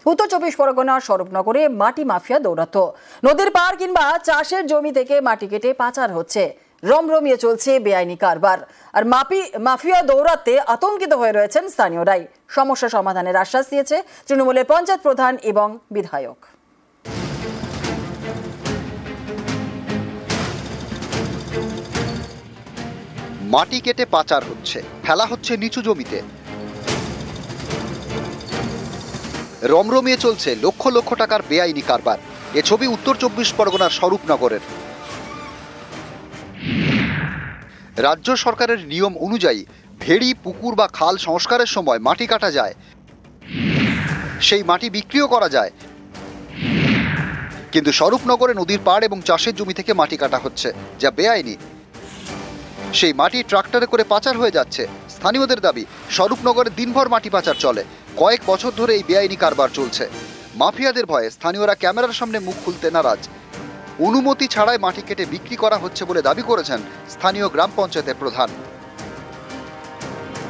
উত্তর 24 পরগনার স্বরূপনগরে মাটি মাফিয়া দৌরাত্ম্য। নদীর পার কিংবা চাষের জমি থেকে মাটি কেটে পাচার হচ্ছে। রমরমিয়ে চলছে বেআইনি কারবার। আর মাফিয়া দৌরাত্ম্যে আতঙ্কিত হয়ে রয়েছেন স্থানীয়রাই। সমস্যা সমাধানের আশ্বাস দিয়েছে তৃণমূলের পঞ্চায়েত প্রধান এবং বিধায়ক। মাটি কেটে পাচার হচ্ছে, ফেলা হচ্ছে নিচু জমিতে। রমরমিয়ে চলছে লক্ষ লক্ষ টাকার বেআইনি কারবার। এ ছবি উত্তর 24 পরগনার স্বরূপনগরের। রাজ্য সরকারের নিয়ম অনুযায়ী ভেড়ি, পুকুর বা খাল সংস্কারের সময় মাটি কাটা যায়, সেই মাটি বিক্রিও করা যায়। কিন্তু স্বরূপনগরে নদীর পাড় এবং চাষের জমি থেকে মাটি কাটা হচ্ছে, যা বেআইনি। সেই মাটি ট্রাক্টরে করে পাচার হয়ে যাচ্ছে। স্থানীয়দের দাবি, স্বরূপনগরে দিনভর মাটি পাচার চলে। কয়েক বছর ধরে এই বেআইনি কারবার চলছে। মাফিয়াদের ভয়ে স্থানীয়রা ক্যামেরার সামনে মুখ খুলতে নারাজ। অনুমতি ছাড়াই মাটি কেটে বিক্রি করা হচ্ছে বলে দাবি করেছেন স্থানীয় গ্রাম পঞ্চায়েতের প্রধান।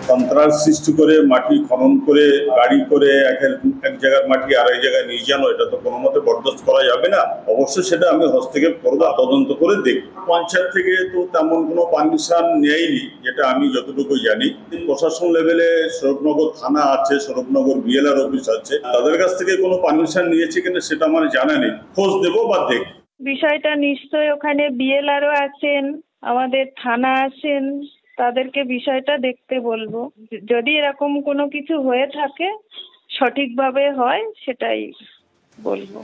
সন্ত্রাস সৃষ্টি করে মাটি খনন করে গাড়ি করে এক জায়গার মাটি আর এক জায়গায় নিয়ে যানো, এটা তো কোনো মতে বরদাস্ত করা যাবে না। অবশ্যই সেটা আমি হস্তক্ষেপ করবো, তদন্ত করে দেখব। পঞ্চায়েত থেকে তো তেমন কোনো পারমিশন নেয়নি, যেটা আমি যতটুকু জানি। প্রশাসন লেভেলে স্বরূপনগর থানা আছে, স্বরূপনগর বিএলআর অফিস আছে, তাদের কাছ থেকে কোনো পারমিশন নিয়েছে কিনা সেটা আমার জানা নেই। খোঁজ দেবো বা দেখব। বিষয়টা নিশ্চয়ই ওখানে বিএলআরও আছেন, আমাদের থানা আছেন, তাদেরকে বিষয়টা দেখতে বলবো। যদি এরকম কোনো কিছু হয়ে থাকে, সঠিকভাবে হয়, সেটাই বলবো।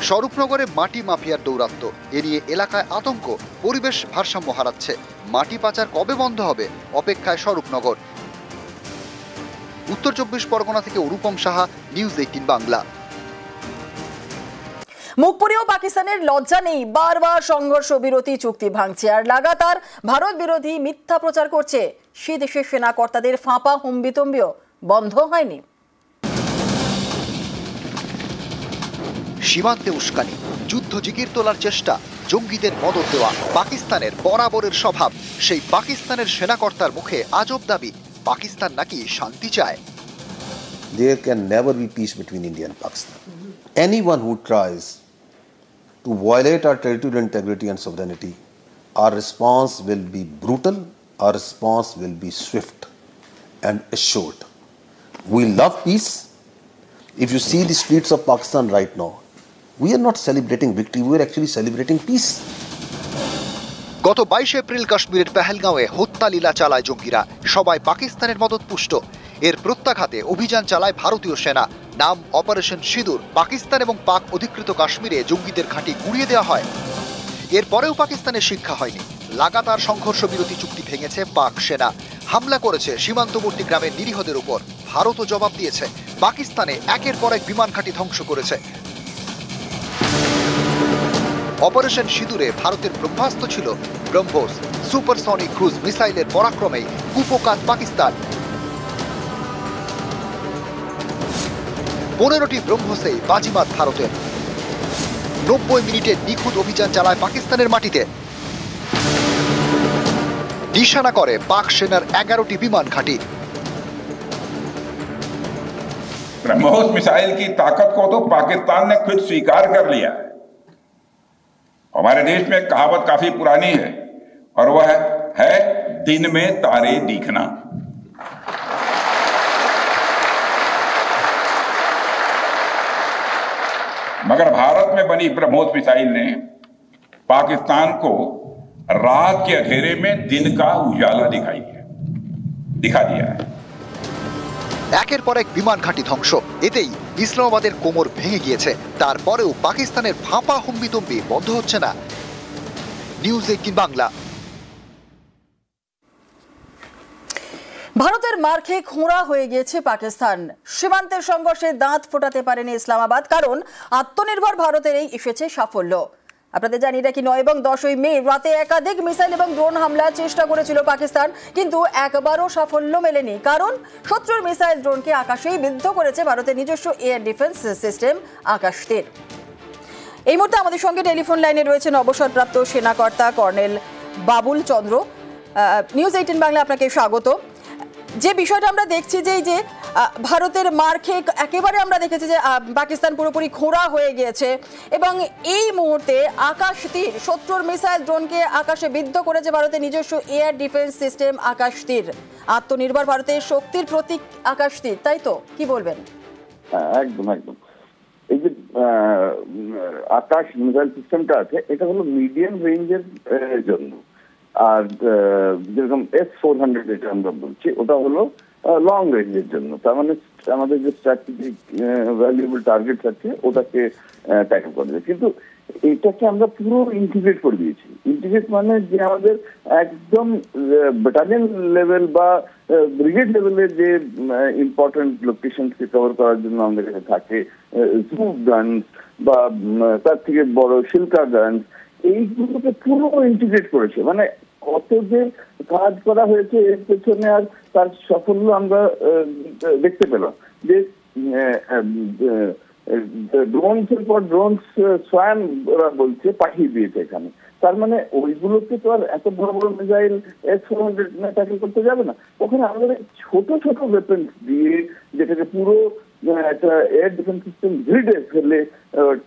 স্বরূপনগরে মাটি মাফিয়ার দৌরাত্ম্য, এ নিয়ে এলাকায় আতঙ্ক। পরিবেশ ভারসাম্য হারাচ্ছে। মাটি পাচার কবে বন্ধ হবে, অপেক্ষায় স্বরূপনগর। উত্তর 24 পরগনা থেকে অনুপম সাহা, নিউজ 18 বাংলা। মুখ পুড়িয়েও পাকিস্তানের লজ্জা নেই। বারবার সংঘর্ষ বিরতি চুক্তি ভাঙছে আর লাগাতার ভারত বিরোধী মিথ্যা প্রচার করছে। সে দেশের সেনা কর্তাদের ফাঁপা হুম্বিতম্বিও বন্ধ হয়নি। সীমান্তে উস্কানি, যুদ্ধ জিগির তোলার চেষ্টা, জঙ্গিদের মদত দেওয়া পাকিস্তানের বরাবরের স্বভাব। সেই পাকিস্তানের সেনাকর্তার মুখে আজব দাবি, পাকিস্তান নাকি শান্তি চায়। There can never be peace between India and Pakistan. Anyone who tries to violate our territorial integrity and sovereignty, our response will be brutal, our response will be swift and assured. We love peace. If you see the streets of Pakistan right now, we are not celebrating victory, we are actually celebrating peace. গত 22 April কাশ্মীরের পেহেলগাঁওয়ে হত্যা লীলা চালায় জঙ্গিরা। সবাই পাকিস্তানের মদতপুষ্ট। এর প্রত্যাঘাতে অভিযান চালায় ভারতীয় সেনা, নাম অপারেশন সিঁদুর। পাকিস্তান এবং পাক অধিকৃত কাশ্মীরে জঙ্গিদের ঘাঁটি গুঁড়িয়ে দেওয়া হয়। এরপরেও পাকিস্তানের শিক্ষা হয়নি। লাগাতার সংঘর্ষ বিরতি চুক্তি ভেঙেছে পাক সেনা, হামলা করেছে সীমান্তবর্তী গ্রামের নিরীহদের উপর। ভারতও জবাব দিয়েছে। পাকিস্তানে একের পর এক বিমান ঘাঁটি ধ্বংস করেছে। অপারেশন সিঁদুরে ভারতের ব্রহ্মাস্ত্র ছিল ব্রহ্মোস, সুপারসনিক ক্রুজ মিসাইলের পরাক্রমেই কুপোকাত পাকিস্তান। 15টি ব্রহ্মোসেই বাজিমাত ভারতের। 90 মিনিটে নিখুঁত অভিযান চালায় পাকিস্তানের মাটিতে। নিশানা করে পাক সেনার 11টি বিমান ঘাঁটি। ब्रह्मोस मिसाइल की ताकत को तो पाकिस्तान ने खुद स्वीकार कर लिया है। हमारे देश में कहावत काफी पुरानी है और वह है दिन में तारे दिखना। मगर भारत में बनी ब्रह्मोस मिसाइल ने पाकिस्तान को रात के अंधेरे में दिन का उजाला दिखा दिया है। একের পর এক বিমান ঘাঁটি ধ্বংস। এতেই ইসলামাবাদের কোমর ভেঙে গিয়েছে। তারপরেও পাকিস্তানের ফাঁপা হুম্বিতম্বি বন্ধ হচ্ছে না। নিউজ 18 বাংলা। ভারতের মার খেয়ে খোঁড়া হয়ে গিয়েছে পাকিস্তান। সীমান্তের সংঘর্ষে দাঁত ফোটাতে পারেনি ইসলামাবাদ, কারণ আত্মনির্ভর ভারতের এই এসেছে সাফল্য। আপনাদের জানি নাকি 9 এবং 10 মে রাতে একাধিক মিসাইল এবং ড্রোন হামলার চেষ্টা করেছিল পাকিস্তান, কিন্তু একবারও সাফল্য মেলেনি, কারণ শত্রুর মিসাইল ড্রোনকে আকাশেই বিদ্ধ করেছে ভারতের নিজস্ব এয়ার ডিফেন্স সিস্টেম আকাশ তীর। এই মুহূর্তে আমাদের সঙ্গে টেলিফোন লাইনে রয়েছেন অবসরপ্রাপ্ত সেনাকর্তা কর্নেল বাবুল চন্দ্র। নিউজ 18 বাংলা আপনাকে স্বাগত। যে বিষয়টা আমরা দেখছি যে ভারতের মার খেয়ে একেবারে আমরা দেখেছি যে পাকিস্তান পুরোপুরি খোঁড়া হয়ে গিয়েছে এবং এই মুহূর্তে আকাশ তীর শত্রুর মিসাইল ড্রোনকে আকাশে বিদ্ধ করেছে ভারতের নিজস্ব এয়ার ডিফেন্স সিস্টেম আকাশ তীর। আত্মনির্ভর ভারতের শক্তির প্রতীক আকাশ তীর, তাই তো? কি বলবেন? একদম একদম। এই যে আকাশ মিসাইল সিস্টেমটা আছে, এটা হলো মিডিয়াম রেঞ্জের জন্য। আর যেরকম S-400 যেটা আমরা বলছি, ওটা হলো লং রেঞ্জের জন্য। তার মানে আমাদের যে স্ট্র্যাটেজিক ভ্যালুয়েবল টার্গেট আছে ওটাকে ট্যাকল করে দেয়। কিন্তু এটাকে আমরা পুরো ইন্টিগ্রেট করে দিয়েছি। ইন্টিগ্রেট মানে যে আমাদের একদম ব্যাটালিয়ন লেভেল বা ব্রিগেড লেভেলের যে ইম্পর্টেন্ট লোকেশনকে কভার করার জন্য আমাদের কাছে থাকে জুম গানস বা তার থেকে বড় শিল্কা গানস, এইগুলোকে পুরো ইন্টিগ্রেট করেছে। মানে কত যে কাজ করা হয়েছে এর পেছনে, আর তার সাফল্য আমরা দেখতে পেলাম। যে ড্রোনস এর পর ড্রোনস স্বয়ং ওরা বলছে পাঠিয়ে দিয়েছে এখানে। তার মানে ওইগুলোকে তো আর এত বড় বড় মিসাইল S-400 ট্যাকল করতে যাবে না। ওখানে আমাদের ছোট ছোট ওয়েপন দিয়ে যেটাকে পুরো একটা এয়ার ডিফেন্স সিস্টেম গ্রিডে ফেলে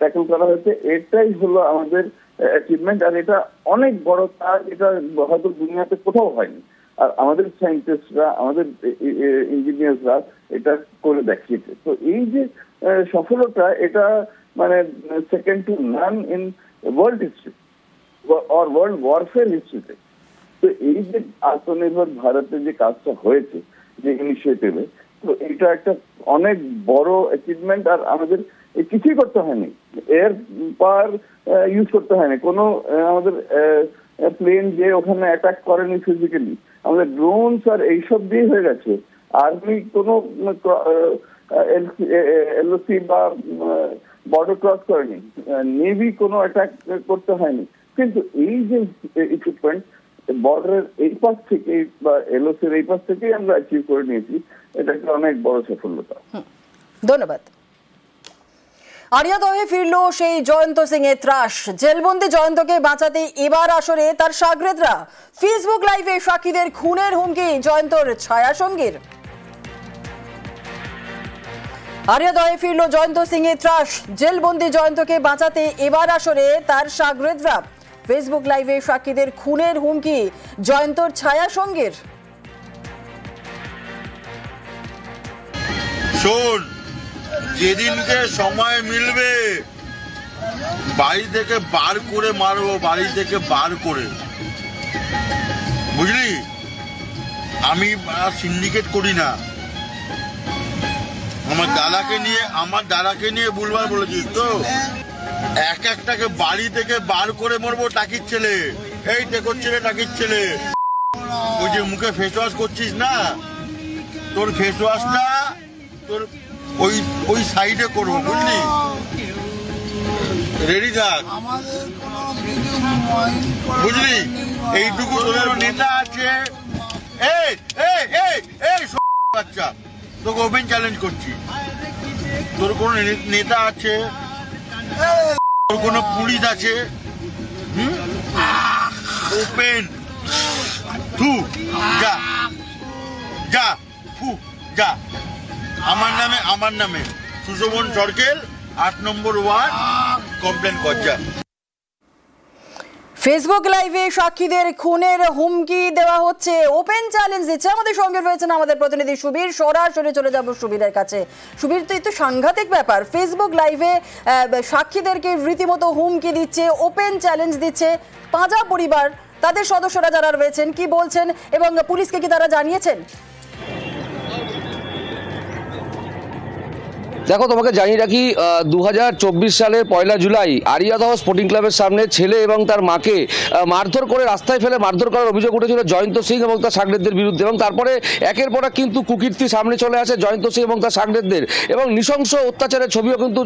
ট্যাকল করা হয়েছে। এটাই হলো আমাদের অ্যাচিভমেন্ট, আর এটা অনেক বড় কাজ। এটা হয়তো দুনিয়াতে কোথাও হয়নি। আর আমাদের সায়েন্টিস্টরা, আমাদের ইঞ্জিনিয়াররা এটা করে দেখিয়েছে। তো এই যে সফলতা, এটা মানে second to none in world history or world warfare হিস্ট্রিতে। তো এই যে আত্মনির্ভর ভারতের যে কাজটা হয়েছে যে ইনিশিয়েটিভে, তো এটা একটা অনেক বড় অ্যাচিভমেন্ট। আর আমাদের কিছুই করতে হয়নি, এয়ার পাওয়ার ইউজ করতে হয়নি, কোনো আমাদের প্লেন যে ওখানে অ্যাটাক করেনি ফিজিক্যালি, আমাদের ড্রোনস আর এইসব দিয়ে হয়ে গেছে। আর্মি কোনো LOC বা বর্ডার ক্রস করেনি, নেভি কোনো অ্যাটাক করতে হয়নি। কিন্তু এই যে ইকুইপমেন্ট বর্ডারের এই পাশ থেকে বা LOC এর এই পাশ থেকেই আমরা অ্যাচিভ করে নিয়েছি, এটা একটা অনেক বড় সফলতা। ধন্যবাদ। আরিয়াদহে ফিরল সেই জয়ন্ত সিং এর ত্রাস। জেলবন্দি জয়ন্তকে বাঁচাতে এবার আসরে তার শাগরেদরা। ফেসবুক লাইভে সাক্ষীদের খুনের হুমকি জয়ন্তর ছায়া সঙ্গীর। আরিয়াদহে ফিরল জয়ন্ত সিং এর ত্রাস। জেলবন্দি জয়ন্তকে বাঁচাতে এবার আসরে তার শাগরেদরা। ফেসবুক লাইভে সাক্ষীদের খুনের হুমকি জয়ন্তর ছায়া সঙ্গীর। শোন, যেদিনকে সময় মিলবে বাড়ি থেকে বার করে মারবো, বাড়ি থেকে বার করে, বুঝলি? আমি সিন্ডিকেট করি না। আমার দাদাকে নিয়ে ভুলবার বলেছিস তো? এক একটাকে বাড়ি থেকে বার করে মারবো। টাকির ছেলে, এই টেকর ছেলে, টাকির ছেলে, ওই যে মুখে ফেস ওয়াশ করছিস না, তোর ফেস ওয়াশটা তোর ওই সাইডে করবো, বুঝলি? রেডি থাক, বুঝলি? এইটুকু তোদের নেতা আছে। বাচ্চা, তোকে ওপেন চ্যালেঞ্জ করছি। তোর কোন নেতা আছে, তোর কোন পুলিশ আছে, ওপেন থু যা যা ফু যা। আমার নামে সুশোভন সরকেল 8 নম্বর ওয়ার্ড কমপ্লেন কর যা। ফেসবুক লাইভে সাক্ষীদের খুনের হুমকি দেওয়া হচ্ছে, ওপেন চ্যালেঞ্জ দিচ্ছে। আমাদের সঙ্গে রয়েছেন আমাদের প্রতিনিধি সুবীর। সরাসরি চলে যাব সুবীরের কাছে। সুবীর, তো এই তো সাংঘাতিক ব্যাপার। ফেসবুক লাইভে সাক্ষীদেরকে রীতিমতো হুমকি দিচ্ছে, ওপেন চ্যালেঞ্জ দিচ্ছে। পাঁজা পরিবার, তাদের সদস্যরা যারা রয়েছেন কি বলছেন এবং পুলিশকে কি তারা জানিয়েছেন? দেখো, তোমাকে জানিয়ে রাখি 2024 সালের 1 জুলাই আরিয়াদহ স্পোর্টিং ক্লাবের সামনে ছেলে এবং তার মাকে মারধর করে রাস্তায় ফেলে মারধর করার অভিযোগ উঠেছিল জয়ন্ত সিং এবং তার শাগরেদদের বিরুদ্ধে। এবং তারপরে একের পর এক কিন্তু কুকীর্তি সামনে চলে আসে জয়ন্ত সিং এবং তার শাগরেদদের, এবং নৃশংস অত্যাচারের ছবিও কিন্তু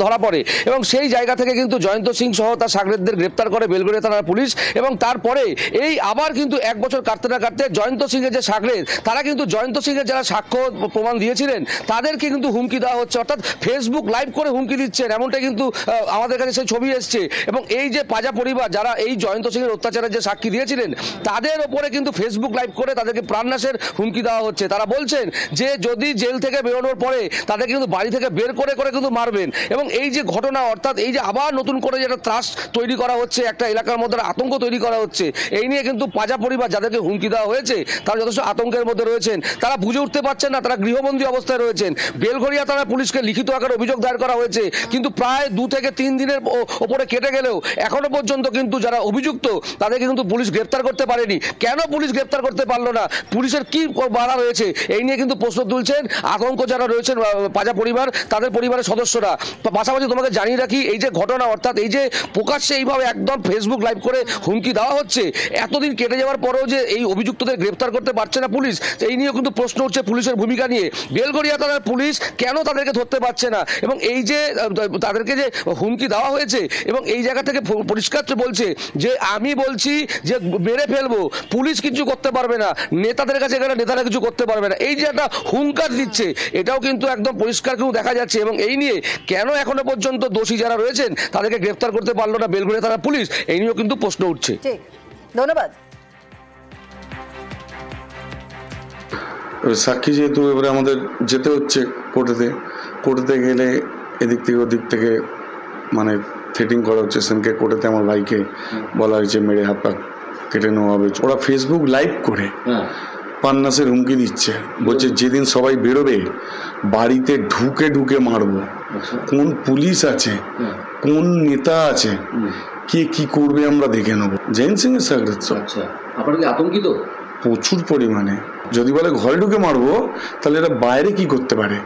ধরা পড়ে। এবং সেই জায়গা থেকে কিন্তু জয়ন্ত সিং সহ তার শাগরেদদের গ্রেপ্তার করে বেলগড়িয়া থানার পুলিশ। এবং তারপরে এই আবার কিন্তু 1 বছর কাটতে না কাটতে জয়ন্ত সিংয়ের যে শাগরেদ, তারা কিন্তু জয়ন্ত সিংয়ের যারা সাক্ষ্য প্রমাণ দিয়েছিলেন তাদেরকে কিন্তু হুমকি দেওয়া হচ্ছে অর্থাৎ ফেসবুক লাইভ করে হুমকি দিচ্ছেন, এমনটা কিন্তু আমাদের কাছে সেই ছবি এসছে। এবং এই যে পাজা পরিবার যারা এই জয়ন্ত সিংয়ের অত্যাচারের যে সাক্ষী দিয়েছিলেন, তাদের ওপরে কিন্তু ফেসবুক লাইভ করে তাদেরকে প্রাণনাশের হুমকি দেওয়া হচ্ছে। তারা বলছেন যে যদি জেল থেকে বেরোনোর পরে তাদেরকে কিন্তু বাড়ি থেকে বের করে করে কিন্তু মারবেন। এবং এই যে ঘটনা, অর্থাৎ এই যে আবার নতুন করে যেটা ত্রাস তৈরি করা হচ্ছে, একটা এলাকার মধ্যে আতঙ্ক তৈরি করা হচ্ছে, এই নিয়ে কিন্তু পাজা পরিবার যাদেরকে হুমকি দেওয়া হয়েছে তারা যথেষ্ট আতঙ্কের মধ্যে রয়েছেন। তারা বুঝে উঠতে পারছেন না, তারা গৃহবন্দী অবস্থায় রয়েছেন। বেলঘরিয়া থানায় পুলিশকে লিখিত আকারে অভিযোগ দায়ের করা হয়েছে, কিন্তু প্রায় 2 থেকে 3 দিনের ওপরে কেটে গেলেও এখনো পর্যন্ত কিন্তু যারা অভিযুক্ত তাদেরকে কিন্তু পুলিশ গ্রেপ্তার করতে পারেনি। কেন পুলিশ গ্রেপ্তার করতে পারলো না, পুলিশের কি বাধা রয়েছে, এই নিয়ে কিন্তু প্রশ্ন তুলছেন আতঙ্ক যারা রয়েছেন পাজা পরিবার, তাদের পরিবারের সদস্যরা। পাশাপাশি তোমাকে জানিয়ে রাখি, এই যে ঘটনা, অর্থাৎ এই যে প্রকাশ্যে এইভাবে একদম ফেসবুক লাইভ করে হুমকি দেওয়া হচ্ছে, এতদিন কেটে যাওয়ার পরেও যে এই অভিযুক্তদের গ্রেপ্তার করতে পারছে না পুলিশ, এই নিয়েও কিন্তু প্রশ্ন উঠছে পুলিশের ভূমিকা নিয়ে। বেলঘরিয়া থানার পুলিশ কেন তাদেরকে ধরতে পারছে না, এবং এই যে তাদেরকে যে হুমকি দেওয়া হয়েছে, এবং এই জায়গা থেকে পরিষ্কার বলছে যে আমি বলছি যে মেরে ফেলবো, পুলিশ কিছু করতে পারবে না, নেতাদের কাছে গেলে নেতারা কিছু করতে পারবে না, এই যে একটা হুঙ্কার দিচ্ছে, এটাও কিন্তু একদম পরিষ্কার কিন্তু দেখা যাচ্ছে। এবং এই নিয়ে কেন এখনো পর্যন্ত দোষী যারা রয়েছেন তাদেরকে গ্রেফতার করতে পারলো না বেলঘরিয়া থানার পুলিশ, এই নিয়েও কিন্তু প্রশ্ন উঠছে। ঠিক, ধন্যবাদ। সাক্ষী যেহেতু এবারে আমাদের যেতে হচ্ছে কোর্টেতে গেলে এদিক থেকে ওদিক থেকে মানে থ্রেটিং করা হচ্ছে। সেদিনকে কোর্টেতে আমার ভাইকে বলা হয়েছে মেরে হাত পা কেটে নেওয়া হবে। ওরা ফেসবুক লাইভ করে প্রাণনাশের হুমকি দিচ্ছে, বলছে যেদিন সবাই বেরোবে বাড়িতে ঢুকে ঢুকে মারবো। কোন পুলিশ আছে, কোন নেতা আছে, কে কি করবে আমরা দেখে নেবো। জয়ন্ত সিং এর সাগরেদ আপনারা কি আতঙ্কিত? প্রচুর পরিমাণে। যদি বলে ঘরে ঢুকে মারবো, তাহলে এরা বাইরে কি করতে পারে।